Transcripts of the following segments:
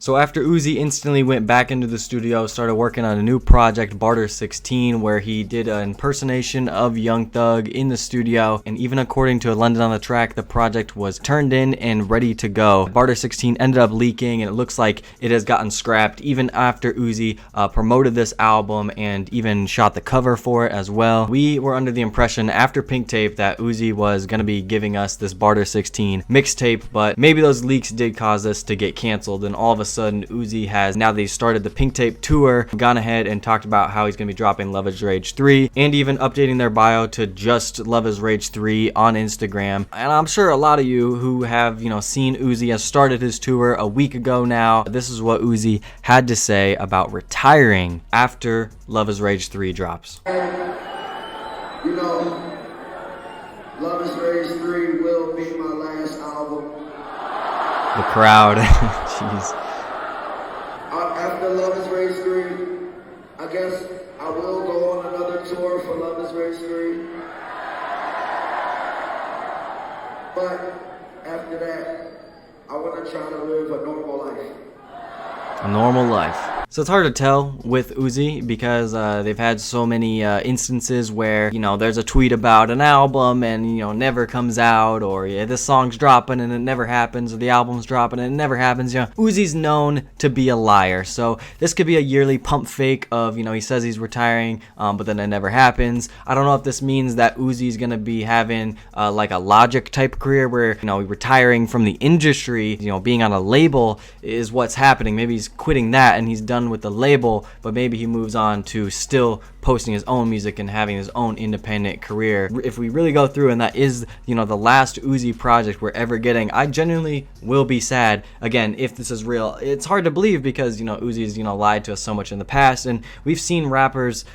So after Uzi instantly went back into the studio, started working on a new project, Barter 16, where he did an impersonation of Young Thug in the studio, and even according to London on the Track, the project was turned in and ready to go. Barter 16 ended up leaking, and it looks like it has gotten scrapped even after Uzi promoted this album and even shot the cover for it as well. We were under the impression after Pink Tape that Uzi was going to be giving us this Barter 16 mixtape, but maybe those leaks did cause this to get canceled, and all of a sudden Uzi has, now that he started the Pink Tape tour, gone ahead and talked about how he's going to be dropping Love Is Rage 3 and even updating their bio to just Love Is Rage 3 on Instagram. And I'm sure a lot of you who have, seen Uzi has started his tour a week ago now. This is what Uzi had to say about retiring after Love Is Rage 3 drops. Love Is Rage 3 will be my last album. The crowd. Jeez. After Love Is Rage 3, I guess I will go on another tour for Love Is Rage 3. But after that, I want to try to live a normal life. A normal life. So it's hard to tell with Uzi because they've had so many instances where, there's a tweet about an album and, never comes out, or this song's dropping and it never happens, or the album's dropping and it never happens. Uzi's known to be a liar. So this could be a yearly pump fake of, he says he's retiring, but then it never happens. I don't know if this means that Uzi's going to be having like a Logic type career where, retiring from the industry, being on a label is what's happening. Maybe he's quitting that and he's done with the label, but maybe he moves on to still posting his own music and having his own independent career. If we really go through and that is, the last Uzi project we're ever getting, I genuinely will be sad. Again, if this is real, it's hard to believe because, Uzi's, lied to us so much in the past, and we've seen rappers,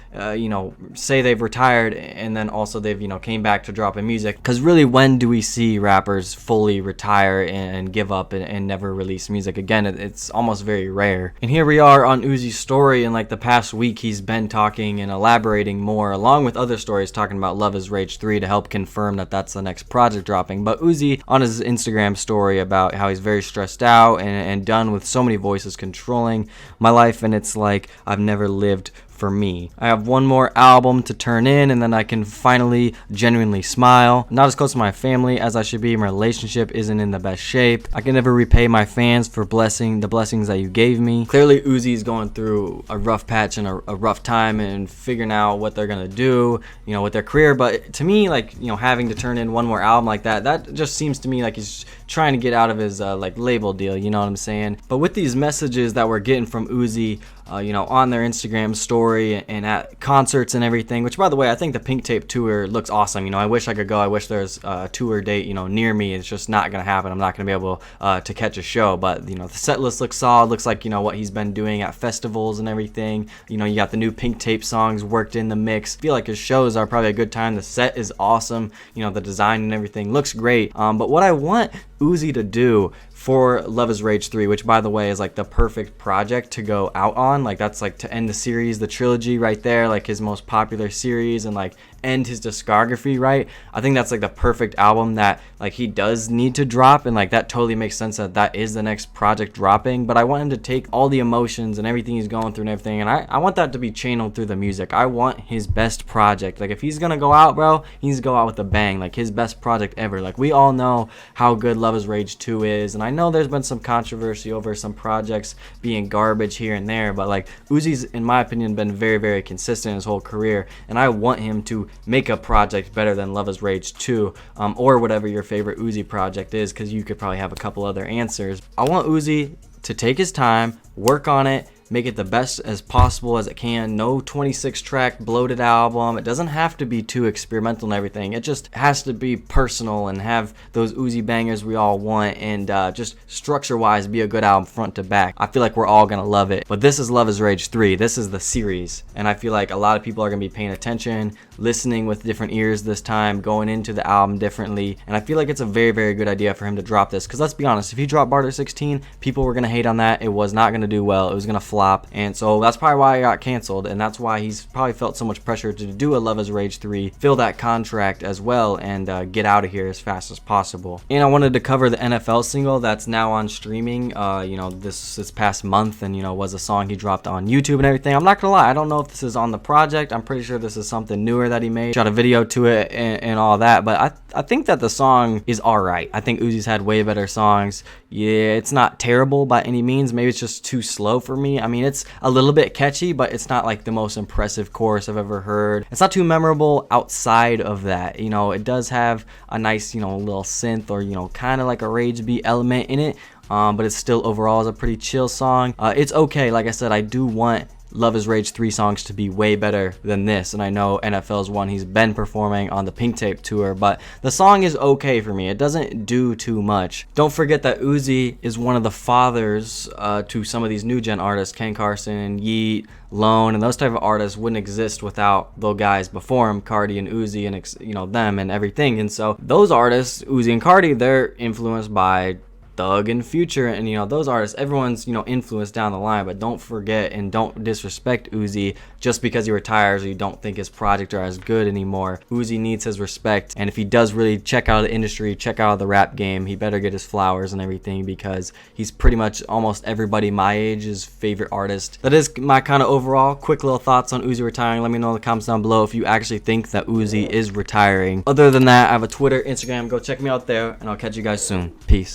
say they've retired and then also they've, came back to dropping music. Because really, when do we see rappers fully retire and give up and never release music again? It's almost very rare. And here we are on Uzi's story, and like the past week he's been talking and elaborating more, along with other stories, talking about Love Is Rage 3 to help confirm that that's the next project dropping. But Uzi on his Instagram story about how he's very stressed out and done with so many voices controlling my life, and it's like I've never lived for me. I have one more album to turn in and then I can finally genuinely smile. I'm not as close to my family as I should be. My relationship isn't in the best shape. I can never repay my fans for the blessings that you gave me. Clearly Uzi's going through a rough patch and a rough time and figuring out what they're gonna do, with their career. But to me, like, having to turn in one more album like that just seems to me like he's trying to get out of his label deal, you know what I'm saying? But with these messages that we're getting from Uzi, on their Instagram story and at concerts and everything, which by the way, I think the Pink Tape tour looks awesome. I wish I could go. I wish there's a tour date, near me. It's just not going to happen. I'm not going to be able to catch a show, but, the set list looks solid. Looks like, what he's been doing at festivals and everything. You got the new Pink Tape songs worked in the mix. I feel like his shows are probably a good time. The set is awesome. The design and everything looks great. But what I want Uzi to do for Love Is Rage 3, which by the way is like the perfect project to go out on, like that's like to end the series, the trilogy right there, like his most popular series, and like end his discography, right? I think that's like the perfect album that like he does need to drop, and like that totally makes sense that is the next project dropping. But I want him to take all the emotions and everything he's going through and everything, and I want that to be channeled through the music. I want his best project. Like if he's gonna go out, bro, he needs to go out with a bang, like his best project ever. Like we all know how good Love Is Rage 2 is, and I know there's been some controversy over some projects being garbage here and there, but like Uzi's, in my opinion, been very, very consistent his whole career, and I want him to make a project better than Love Is Rage 2, or whatever your favorite Uzi project is, because you could probably have a couple other answers. I want Uzi to take his time, work on it, make it the best as possible as it can. No 26-track bloated album. It doesn't have to be too experimental and everything. It just has to be personal and have those Uzi bangers we all want, and just structure-wise be a good album front to back. I feel like we're all gonna love it. But this is Love Is Rage 3. This is the series, and I feel like a lot of people are gonna be paying attention, listening with different ears this time, going into the album differently, and I feel like it's a very, very good idea for him to drop this, because let's be honest, if he dropped Barter 16, people were gonna hate on that. It was not gonna do well. It was gonna flop. flop, and so that's probably why it got canceled, and that's why he's probably felt so much pressure to do a Love is Rage 3, fill that contract as well, and get out of here as fast as possible. And I wanted to cover the NFL single that's now on streaming, you know, this past month, and you know, was a song he dropped on YouTube and everything. I'm not gonna lie, I don't know if this is on the project. I'm pretty sure this is something newer that he made, shot a video to it and all that, but I think that the song is alright. I think Uzi's had way better songs. Yeah, it's not terrible by any means. Maybe it's just too slow for me. I mean, it's a little bit catchy, but it's not like the most impressive chorus I've ever heard. It's not too memorable outside of that. You know, it does have a nice, you know, little synth or, you know, kind of like a rage beat element in it, but it's still overall is a pretty chill song. It's okay. Like I said, I do want Love is Rage 3 songs to be way better than this, and I know NFL's one he's been performing on the Pink Tape tour, but the song is okay for me. It doesn't do too much. Don't forget that Uzi is one of the fathers to some of these new gen artists. Ken Carson, Yeet, Lone, and those type of artists wouldn't exist without the guys before him, Cardi and Uzi, and you know, them and everything. And so those artists, Uzi and Cardi, they're influenced by Thug and Future, and you know, those artists, everyone's, you know, influenced down the line. But don't forget and don't disrespect Uzi just because he retires or you don't think his projects are as good anymore. Uzi needs his respect, and if he does really check out of the industry, check out of the rap game, he better get his flowers and everything, because he's pretty much almost everybody my age's favorite artist. That is my kind of overall quick little thoughts on Uzi retiring. Let me know in the comments down below if you actually think that Uzi is retiring. Other than that, I have a Twitter, Instagram, go check me out there, and I'll catch you guys soon. Peace.